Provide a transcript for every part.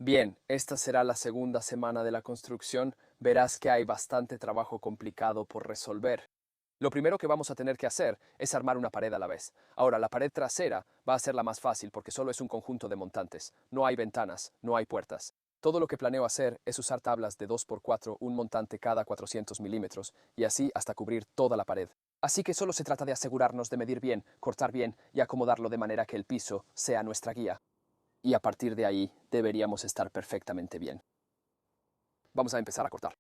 Bien, esta será la segunda semana de la construcción. Verás que hay bastante trabajo complicado por resolver. Lo primero que vamos a tener que hacer es armar una pared a la vez. Ahora, la pared trasera va a ser la más fácil porque solo es un conjunto de montantes. No hay ventanas, no hay puertas. Todo lo que planeo hacer es usar tablas de 2 por 4, un montante cada 400 milímetros, y así hasta cubrir toda la pared. Así que solo se trata de asegurarnos de medir bien, cortar bien y acomodarlo de manera que el piso sea nuestra guía. Y a partir de ahí deberíamos estar perfectamente bien. Vamos a empezar a cortar.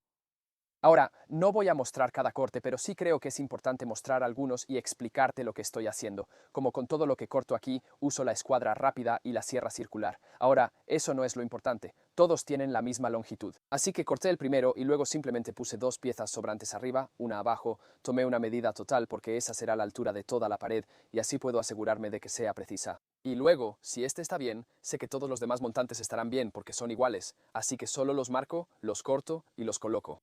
Ahora, no voy a mostrar cada corte, pero sí creo que es importante mostrar algunos y explicarte lo que estoy haciendo. Como con todo lo que corto aquí, uso la escuadra rápida y la sierra circular. Ahora, eso no es lo importante. Todos tienen la misma longitud. Así que corté el primero y luego simplemente puse dos piezas sobrantes arriba, una abajo, tomé una medida total porque esa será la altura de toda la pared y así puedo asegurarme de que sea precisa. Y luego, si este está bien, sé que todos los demás montantes estarán bien porque son iguales, así que solo los marco, los corto y los coloco.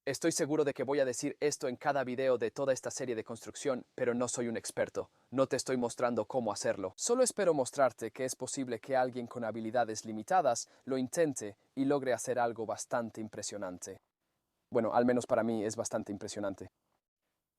Estoy seguro de que voy a decir esto en cada video de toda esta serie de construcción, pero no soy un experto. No te estoy mostrando cómo hacerlo. Solo espero mostrarte que es posible que alguien con habilidades limitadas lo intente y logre hacer algo bastante impresionante. Bueno, al menos para mí es bastante impresionante.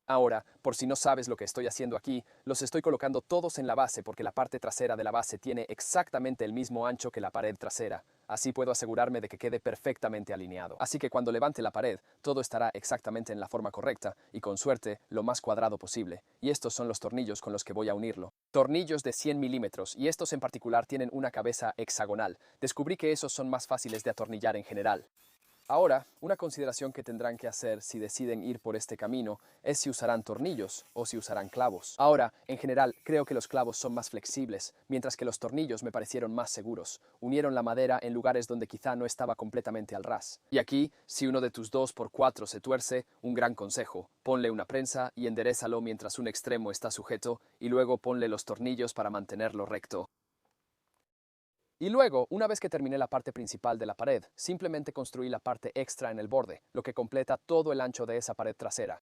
Ahora, por si no sabes lo que estoy haciendo aquí, los estoy colocando todos en la base porque la parte trasera de la base tiene exactamente el mismo ancho que la pared trasera. Así puedo asegurarme de que quede perfectamente alineado. Así que cuando levante la pared, todo estará exactamente en la forma correcta y con suerte lo más cuadrado posible. Y estos son los tornillos con los que voy a unirlo. Tornillos de 100 milímetros y estos en particular tienen una cabeza hexagonal. Descubrí que esos son más fáciles de atornillar en general. Ahora, una consideración que tendrán que hacer si deciden ir por este camino es si usarán tornillos o si usarán clavos. Ahora, en general, creo que los clavos son más flexibles, mientras que los tornillos me parecieron más seguros. Unieron la madera en lugares donde quizá no estaba completamente al ras. Y aquí, si uno de tus 2 por 4 se tuerce, un gran consejo: ponle una prensa y enderézalo mientras un extremo está sujeto, y luego ponle los tornillos para mantenerlo recto. Y luego, una vez que terminé la parte principal de la pared, simplemente construí la parte extra en el borde, lo que completa todo el ancho de esa pared trasera.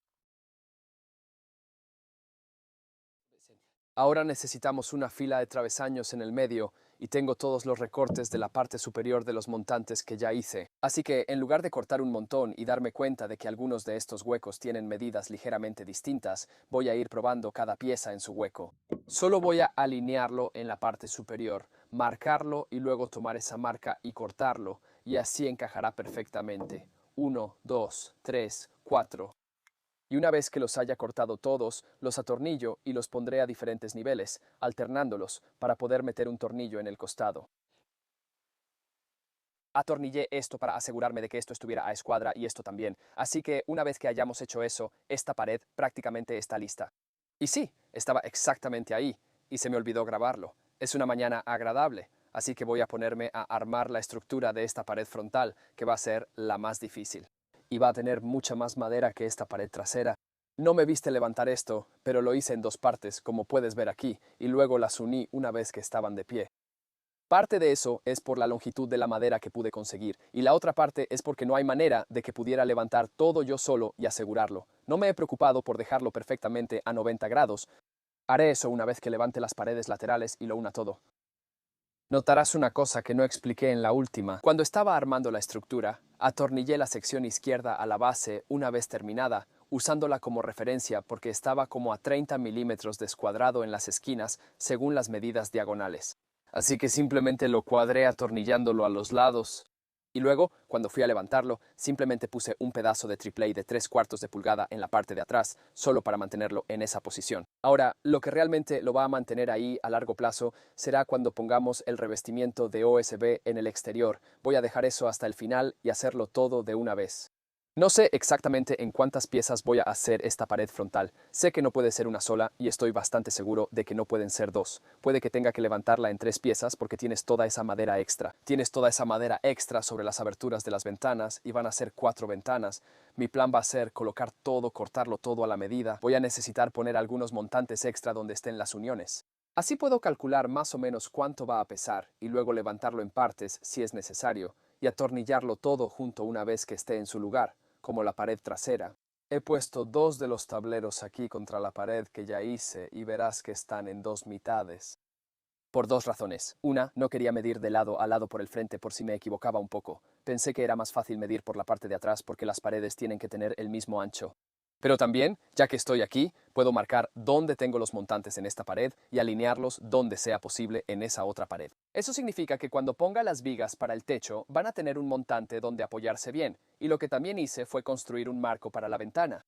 Ahora necesitamos una fila de travesaños en el medio y tengo todos los recortes de la parte superior de los montantes que ya hice. Así que, en lugar de cortar un montón y darme cuenta de que algunos de estos huecos tienen medidas ligeramente distintas, voy a ir probando cada pieza en su hueco. Solo voy a alinearlo en la parte superior, marcarlo y luego tomar esa marca y cortarlo, y así encajará perfectamente. 1, 2, 3, 4. Y una vez que los haya cortado todos, los atornillo y los pondré a diferentes niveles, alternándolos para poder meter un tornillo en el costado. Atornillé esto para asegurarme de que esto estuviera a escuadra y esto también, así que una vez que hayamos hecho eso, esta pared prácticamente está lista. Y sí, estaba exactamente ahí, y se me olvidó grabarlo. Es una mañana agradable, así que voy a ponerme a armar la estructura de esta pared frontal, que va a ser la más difícil. Y va a tener mucha más madera que esta pared trasera. No me viste levantar esto, pero lo hice en dos partes, como puedes ver aquí, y luego las uní una vez que estaban de pie. Parte de eso es por la longitud de la madera que pude conseguir, y la otra parte es porque no hay manera de que pudiera levantar todo yo solo y asegurarlo. No me he preocupado por dejarlo perfectamente a 90 grados. Haré eso una vez que levante las paredes laterales y lo una todo. Notarás una cosa que no expliqué en la última. Cuando estaba armando la estructura, atornillé la sección izquierda a la base una vez terminada, usándola como referencia porque estaba como a 30 milímetros descuadrado en las esquinas según las medidas diagonales. Así que simplemente lo cuadré atornillándolo a los lados. Y luego, cuando fui a levantarlo, simplemente puse un pedazo de triplé de 3/4 de pulgada en la parte de atrás, solo para mantenerlo en esa posición. Ahora, lo que realmente lo va a mantener ahí a largo plazo será cuando pongamos el revestimiento de OSB en el exterior. Voy a dejar eso hasta el final y hacerlo todo de una vez. No sé exactamente en cuántas piezas voy a hacer esta pared frontal. Sé que no puede ser una sola y estoy bastante seguro de que no pueden ser dos. Puede que tenga que levantarla en 3 piezas porque tienes toda esa madera extra. Tienes toda esa madera extra sobre las aberturas de las ventanas y van a ser 4 ventanas. Mi plan va a ser colocar todo, cortarlo todo a la medida. Voy a necesitar poner algunos montantes extra donde estén las uniones. Así puedo calcular más o menos cuánto va a pesar y luego levantarlo en partes si es necesario y atornillarlo todo junto una vez que esté en su lugar, como la pared trasera. He puesto dos de los tableros aquí contra la pared que ya hice y verás que están en dos mitades. Por dos razones. Una, no quería medir de lado a lado por el frente por si me equivocaba un poco. Pensé que era más fácil medir por la parte de atrás porque las paredes tienen que tener el mismo ancho. Pero también, ya que estoy aquí, puedo marcar dónde tengo los montantes en esta pared y alinearlos donde sea posible en esa otra pared. Eso significa que cuando ponga las vigas para el techo, van a tener un montante donde apoyarse bien, y lo que también hice fue construir un marco para la ventana.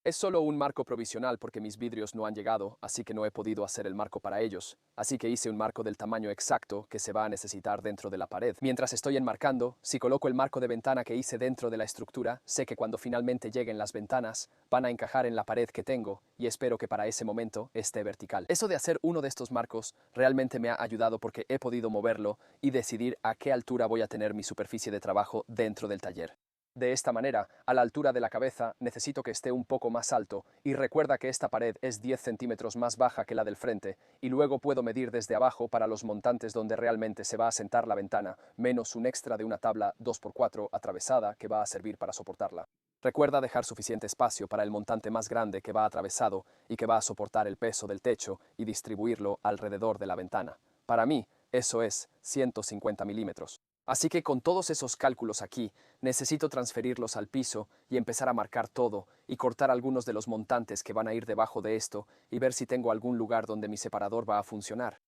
Es solo un marco provisional porque mis vidrios no han llegado, así que no he podido hacer el marco para ellos. Así que hice un marco del tamaño exacto que se va a necesitar dentro de la pared. Mientras estoy enmarcando, si coloco el marco de ventana que hice dentro de la estructura, sé que cuando finalmente lleguen las ventanas, van a encajar en la pared que tengo, y espero que para ese momento esté vertical. Eso de hacer uno de estos marcos realmente me ha ayudado porque he podido moverlo y decidir a qué altura voy a tener mi superficie de trabajo dentro del taller. De esta manera, a la altura de la cabeza necesito que esté un poco más alto, y recuerda que esta pared es 10 centímetros más baja que la del frente, y luego puedo medir desde abajo para los montantes donde realmente se va a sentar la ventana, menos un extra de una tabla 2x4 atravesada que va a servir para soportarla. Recuerda dejar suficiente espacio para el montante más grande que va atravesado y que va a soportar el peso del techo y distribuirlo alrededor de la ventana. Para mí, eso es 150 milímetros. Así que con todos esos cálculos aquí, necesito transferirlos al piso y empezar a marcar todo y cortar algunos de los montantes que van a ir debajo de esto y ver si tengo algún lugar donde mi separador va a funcionar.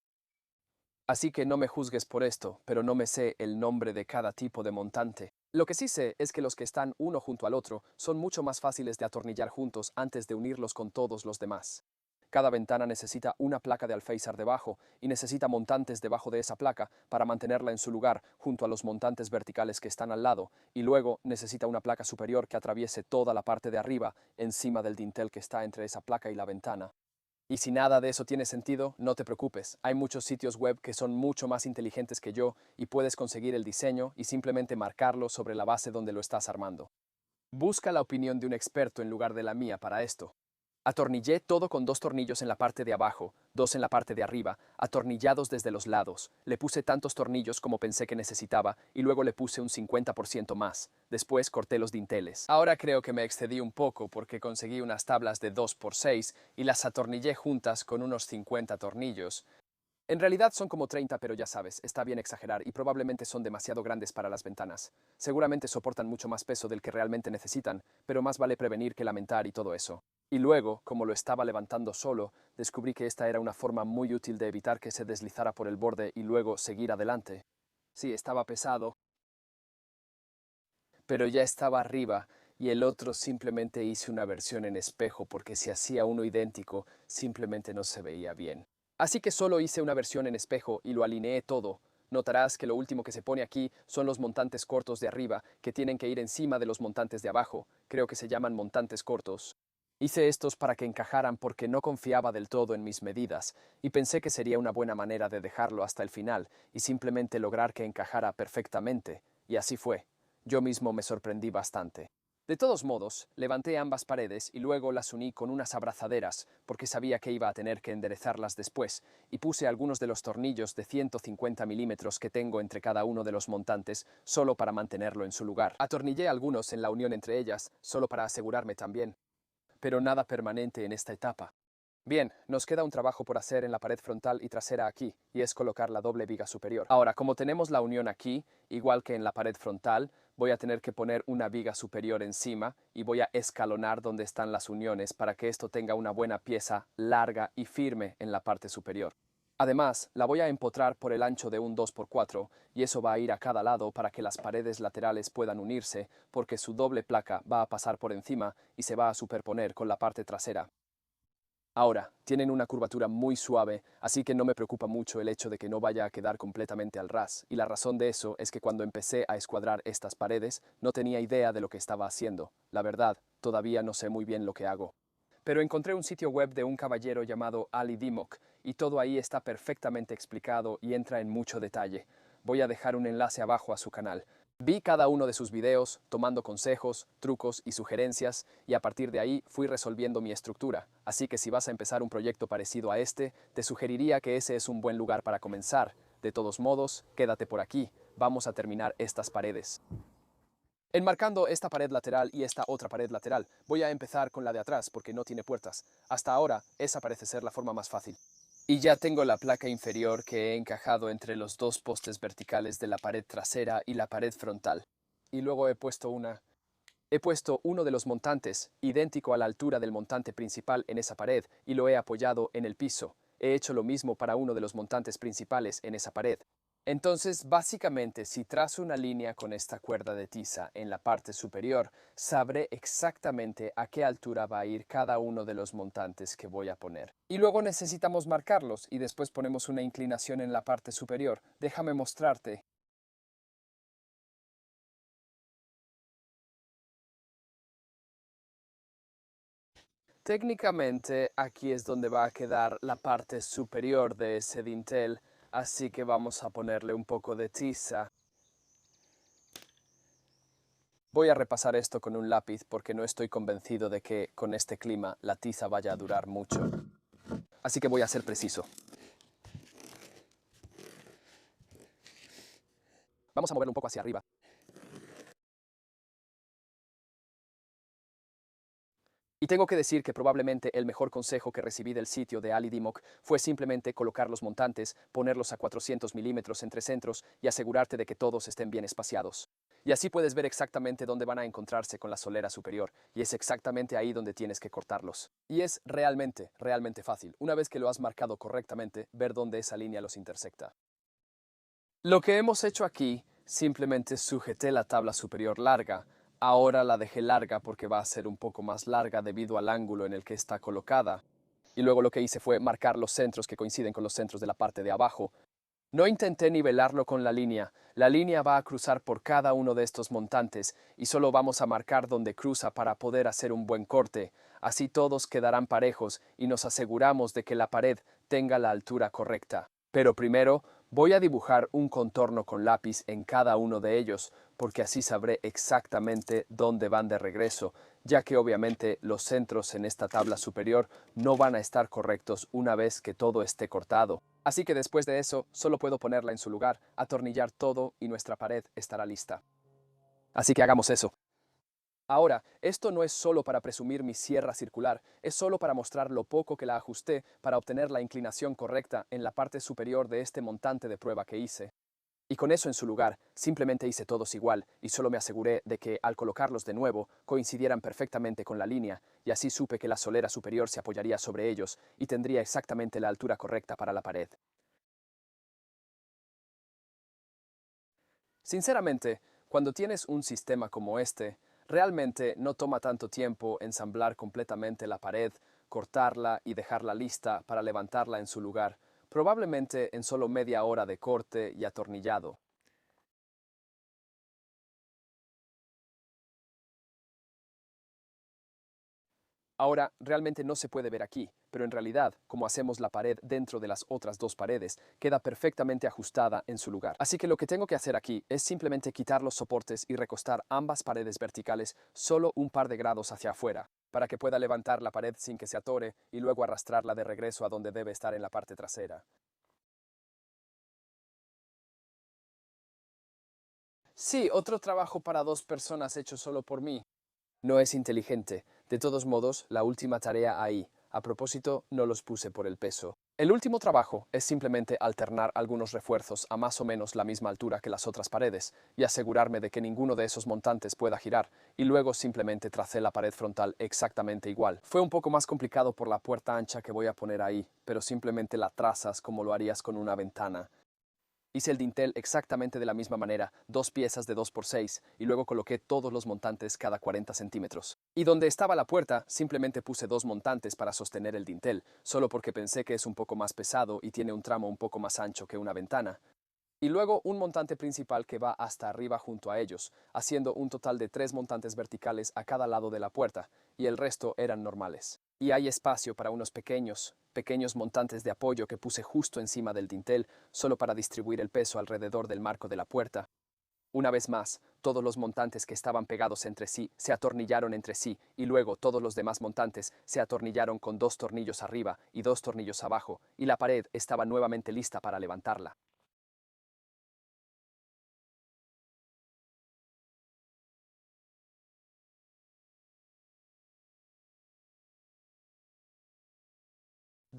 Así que no me juzgues por esto, pero no me sé el nombre de cada tipo de montante. Lo que sí sé es que los que están uno junto al otro son mucho más fáciles de atornillar juntos antes de unirlos con todos los demás. Cada ventana necesita una placa de alféizar debajo y necesita montantes debajo de esa placa para mantenerla en su lugar junto a los montantes verticales que están al lado, y luego necesita una placa superior que atraviese toda la parte de arriba encima del dintel que está entre esa placa y la ventana. Y si nada de eso tiene sentido, no te preocupes. Hay muchos sitios web que son mucho más inteligentes que yo y puedes conseguir el diseño y simplemente marcarlo sobre la base donde lo estás armando. Busca la opinión de un experto en lugar de la mía para esto. Atornillé todo con 2 tornillos en la parte de abajo, 2 en la parte de arriba, atornillados desde los lados. Le puse tantos tornillos como pensé que necesitaba y luego le puse un 50% más. Después corté los dinteles. Ahora creo que me excedí un poco porque conseguí unas tablas de 2x6 y las atornillé juntas con unos 50 tornillos. En realidad son como 30, pero ya sabes, está bien exagerar y probablemente son demasiado grandes para las ventanas. Seguramente soportan mucho más peso del que realmente necesitan, pero más vale prevenir que lamentar y todo eso. Y luego, como lo estaba levantando solo, descubrí que esta era una forma muy útil de evitar que se deslizara por el borde y luego seguir adelante. Sí, estaba pesado, pero ya estaba arriba, y el otro simplemente hice una versión en espejo porque si hacía uno idéntico, simplemente no se veía bien. Así que solo hice una versión en espejo y lo alineé todo. Notarás que lo último que se pone aquí son los montantes cortos de arriba, que tienen que ir encima de los montantes de abajo. Creo que se llaman montantes cortos. Hice estos para que encajaran porque no confiaba del todo en mis medidas, y pensé que sería una buena manera de dejarlo hasta el final y simplemente lograr que encajara perfectamente, y así fue. Yo mismo me sorprendí bastante. De todos modos, levanté ambas paredes y luego las uní con unas abrazaderas, porque sabía que iba a tener que enderezarlas después, y puse algunos de los tornillos de 150 milímetros que tengo entre cada uno de los montantes, solo para mantenerlo en su lugar. Atornillé algunos en la unión entre ellas, solo para asegurarme también. Pero nada permanente en esta etapa. Bien, nos queda un trabajo por hacer en la pared frontal y trasera aquí, y es colocar la doble viga superior. Ahora, como tenemos la unión aquí, igual que en la pared frontal, voy a tener que poner una viga superior encima y voy a escalonar donde están las uniones para que esto tenga una buena pieza larga y firme en la parte superior. Además, la voy a empotrar por el ancho de un 2x4 y eso va a ir a cada lado para que las paredes laterales puedan unirse porque su doble placa va a pasar por encima y se va a superponer con la parte trasera. Ahora, tienen una curvatura muy suave, así que no me preocupa mucho el hecho de que no vaya a quedar completamente al ras, y la razón de eso es que cuando empecé a escuadrar estas paredes no tenía idea de lo que estaba haciendo. La verdad, todavía no sé muy bien lo que hago. Pero encontré un sitio web de un caballero llamado Ali Dimok, y todo ahí está perfectamente explicado y entra en mucho detalle. Voy a dejar un enlace abajo a su canal. Vi cada uno de sus videos, tomando consejos, trucos y sugerencias, y a partir de ahí fui resolviendo mi estructura. Así que si vas a empezar un proyecto parecido a este, te sugeriría que ese es un buen lugar para comenzar. De todos modos, quédate por aquí. Vamos a terminar estas paredes. Enmarcando esta pared lateral y esta otra pared lateral, voy a empezar con la de atrás porque no tiene puertas. Hasta ahora, esa parece ser la forma más fácil. Y ya tengo la placa inferior que he encajado entre los dos postes verticales de la pared trasera y la pared frontal. Y luego he puesto uno de los montantes, idéntico a la altura del montante principal en esa pared, y lo he apoyado en el piso. He hecho lo mismo para uno de los montantes principales en esa pared. Entonces, básicamente, si trazo una línea con esta cuerda de tiza en la parte superior, sabré exactamente a qué altura va a ir cada uno de los montantes que voy a poner. Y luego necesitamos marcarlos y después ponemos una inclinación en la parte superior. Déjame mostrarte. Técnicamente, aquí es donde va a quedar la parte superior de ese dintel, así que vamos a ponerle un poco de tiza. Voy a repasar esto con un lápiz porque no estoy convencido de que con este clima la tiza vaya a durar mucho. Así que voy a ser preciso. Vamos a moverlo un poco hacia arriba. Y tengo que decir que probablemente el mejor consejo que recibí del sitio de Ali Dimok fue simplemente colocar los montantes, ponerlos a 400 milímetros entre centros y asegurarte de que todos estén bien espaciados. Y así puedes ver exactamente dónde van a encontrarse con la solera superior, y es exactamente ahí donde tienes que cortarlos. Y es realmente fácil, una vez que lo has marcado correctamente, ver dónde esa línea los intersecta. Lo que hemos hecho aquí, simplemente sujeté la tabla superior larga. Ahora la dejé larga porque va a ser un poco más larga debido al ángulo en el que está colocada. Y luego lo que hice fue marcar los centros que coinciden con los centros de la parte de abajo. No intenté nivelarlo con la línea. La línea va a cruzar por cada uno de estos montantes y solo vamos a marcar donde cruza para poder hacer un buen corte. Así todos quedarán parejos y nos aseguramos de que la pared tenga la altura correcta. Pero primero voy a dibujar un contorno con lápiz en cada uno de ellos, porque así sabré exactamente dónde van de regreso, ya que obviamente los centros en esta tabla superior no van a estar correctos una vez que todo esté cortado. Así que después de eso, solo puedo ponerla en su lugar, atornillar todo y nuestra pared estará lista. Así que hagamos eso. Ahora, esto no es solo para presumir mi sierra circular, es solo para mostrar lo poco que la ajusté para obtener la inclinación correcta en la parte superior de este montante de prueba que hice. Y con eso en su lugar, simplemente hice todos igual y solo me aseguré de que, al colocarlos de nuevo, coincidieran perfectamente con la línea, y así supe que la solera superior se apoyaría sobre ellos y tendría exactamente la altura correcta para la pared. Sinceramente, cuando tienes un sistema como este, realmente no toma tanto tiempo ensamblar completamente la pared, cortarla y dejarla lista para levantarla en su lugar, probablemente en solo media hora de corte y atornillado. Ahora, realmente no se puede ver aquí, pero en realidad, como hacemos la pared dentro de las otras dos paredes, queda perfectamente ajustada en su lugar. Así que lo que tengo que hacer aquí es simplemente quitar los soportes y recostar ambas paredes verticales solo un par de grados hacia afuera, para que pueda levantar la pared sin que se atore y luego arrastrarla de regreso a donde debe estar en la parte trasera. Sí, otro trabajo para dos personas hecho solo por mí. No es inteligente. De todos modos, la última tarea ahí. A propósito, no los puse por el peso. El último trabajo es simplemente alternar algunos refuerzos a más o menos la misma altura que las otras paredes y asegurarme de que ninguno de esos montantes pueda girar, y luego simplemente tracé la pared frontal exactamente igual. Fue un poco más complicado por la puerta ancha que voy a poner ahí, pero simplemente la trazas como lo harías con una ventana. Hice el dintel exactamente de la misma manera, dos piezas de 2 por 6, y luego coloqué todos los montantes cada 40 centímetros. Y donde estaba la puerta, simplemente puse dos montantes para sostener el dintel, solo porque pensé que es un poco más pesado y tiene un tramo un poco más ancho que una ventana. Y luego un montante principal que va hasta arriba junto a ellos, haciendo un total de 3 montantes verticales a cada lado de la puerta, y el resto eran normales. Y hay espacio para unos pequeños montantes de apoyo que puse justo encima del dintel, solo para distribuir el peso alrededor del marco de la puerta. Una vez más, todos los montantes que estaban pegados entre sí se atornillaron entre sí, y luego todos los demás montantes se atornillaron con 2 tornillos arriba y 2 tornillos abajo, y la pared estaba nuevamente lista para levantarla.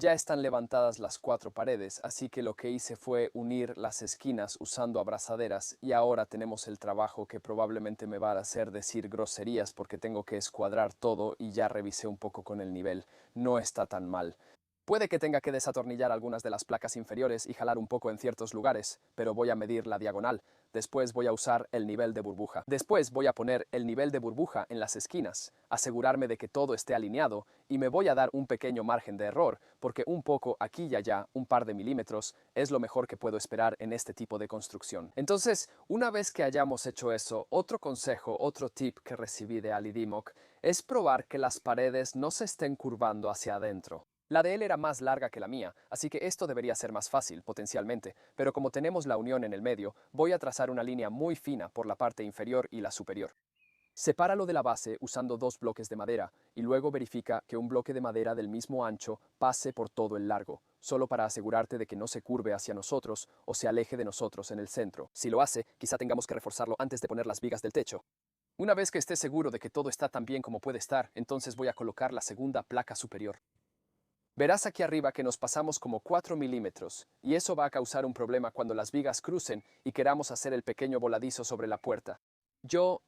Ya están levantadas las 4 paredes, así que lo que hice fue unir las esquinas usando abrazaderas y ahora tenemos el trabajo que probablemente me va a hacer decir groserías porque tengo que escuadrar todo y ya revisé un poco con el nivel. No está tan mal. Puede que tenga que desatornillar algunas de las placas inferiores y jalar un poco en ciertos lugares, pero voy a medir la diagonal. Después voy a usar el nivel de burbuja. Después voy a poner el nivel de burbuja en las esquinas, asegurarme de que todo esté alineado y me voy a dar un pequeño margen de error, porque un poco aquí y allá, un par de milímetros, es lo mejor que puedo esperar en este tipo de construcción. Entonces, una vez que hayamos hecho eso, otro consejo, otro tip que recibí de Ali Dimok es probar que las paredes no se estén curvando hacia adentro. La de él era más larga que la mía, así que esto debería ser más fácil, potencialmente, pero como tenemos la unión en el medio, voy a trazar una línea muy fina por la parte inferior y la superior. Sepáralo de la base usando 2 bloques de madera y luego verifica que un bloque de madera del mismo ancho pase por todo el largo, solo para asegurarte de que no se curve hacia nosotros o se aleje de nosotros en el centro. Si lo hace, quizá tengamos que reforzarlo antes de poner las vigas del techo. Una vez que esté seguro de que todo está tan bien como puede estar, entonces voy a colocar la segunda placa superior. Verás aquí arriba que nos pasamos como 4 milímetros, y eso va a causar un problema cuando las vigas crucen y queramos hacer el pequeño voladizo sobre la puerta. Yo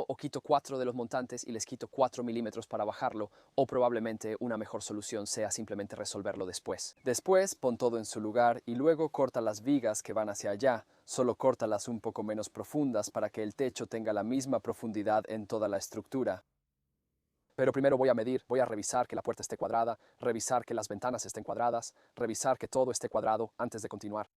o quito 4 de los montantes y les quito 4 milímetros para bajarlo, o probablemente una mejor solución sea simplemente resolverlo después. Después pon todo en su lugar y luego corta las vigas que van hacia allá, solo córtalas un poco menos profundas para que el techo tenga la misma profundidad en toda la estructura. Pero primero voy a medir, voy a revisar que la puerta esté cuadrada, revisar que las ventanas estén cuadradas, revisar que todo esté cuadrado antes de continuar.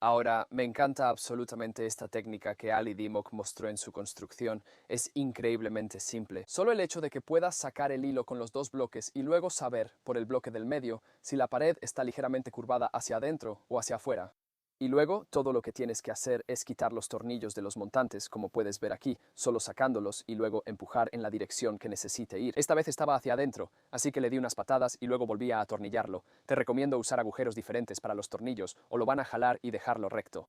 Ahora, me encanta absolutamente esta técnica que Ali Dimok mostró en su construcción. Es increíblemente simple. Solo el hecho de que puedas sacar el hilo con los 2 bloques y luego saber, por el bloque del medio, si la pared está ligeramente curvada hacia adentro o hacia afuera. Y luego, todo lo que tienes que hacer es quitar los tornillos de los montantes, como puedes ver aquí, solo sacándolos y luego empujar en la dirección que necesite ir. Esta vez estaba hacia adentro, así que le di unas patadas y luego volví a atornillarlo. Te recomiendo usar agujeros diferentes para los tornillos, o lo van a jalar y dejarlo recto.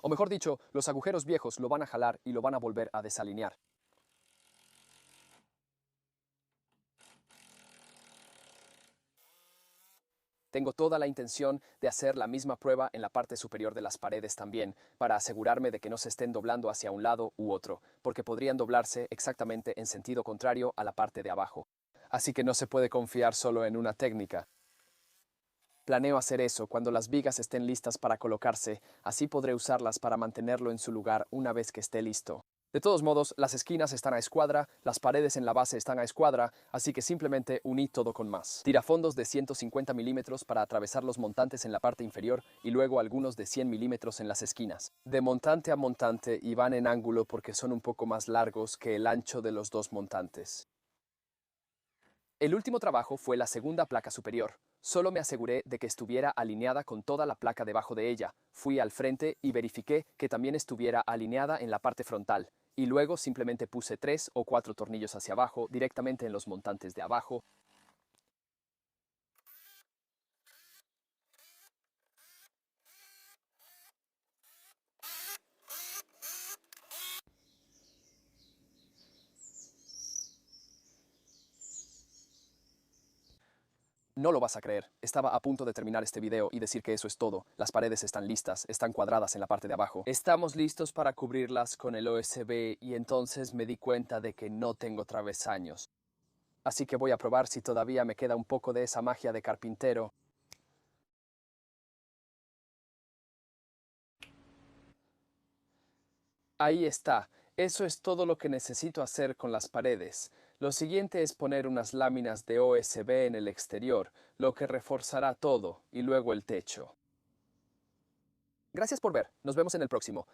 O mejor dicho, los agujeros viejos lo van a jalar y lo van a volver a desalinear. Tengo toda la intención de hacer la misma prueba en la parte superior de las paredes también, para asegurarme de que no se estén doblando hacia un lado u otro, porque podrían doblarse exactamente en sentido contrario a la parte de abajo. Así que no se puede confiar solo en una técnica. Planeo hacer eso cuando las vigas estén listas para colocarse, así podré usarlas para mantenerlo en su lugar una vez que esté listo. De todos modos, las esquinas están a escuadra, las paredes en la base están a escuadra, así que simplemente uní todo con más. Tirafondos de 150 milímetros para atravesar los montantes en la parte inferior y luego algunos de 100 milímetros en las esquinas. De montante a montante y van en ángulo porque son un poco más largos que el ancho de los 2 montantes. El último trabajo fue la segunda placa superior. Solo me aseguré de que estuviera alineada con toda la placa debajo de ella. Fui al frente y verifiqué que también estuviera alineada en la parte frontal. Y luego simplemente puse 3 o 4 tornillos hacia abajo, directamente en los montantes de abajo. No lo vas a creer. Estaba a punto de terminar este video y decir que eso es todo. Las paredes están listas, están cuadradas en la parte de abajo. Estamos listos para cubrirlas con el OSB y entonces me di cuenta de que no tengo travesaños. Así que voy a probar si todavía me queda un poco de esa magia de carpintero. Ahí está. Eso es todo lo que necesito hacer con las paredes. Lo siguiente es poner unas láminas de OSB en el exterior, lo que reforzará todo, y luego el techo. Gracias por ver. Nos vemos en el próximo.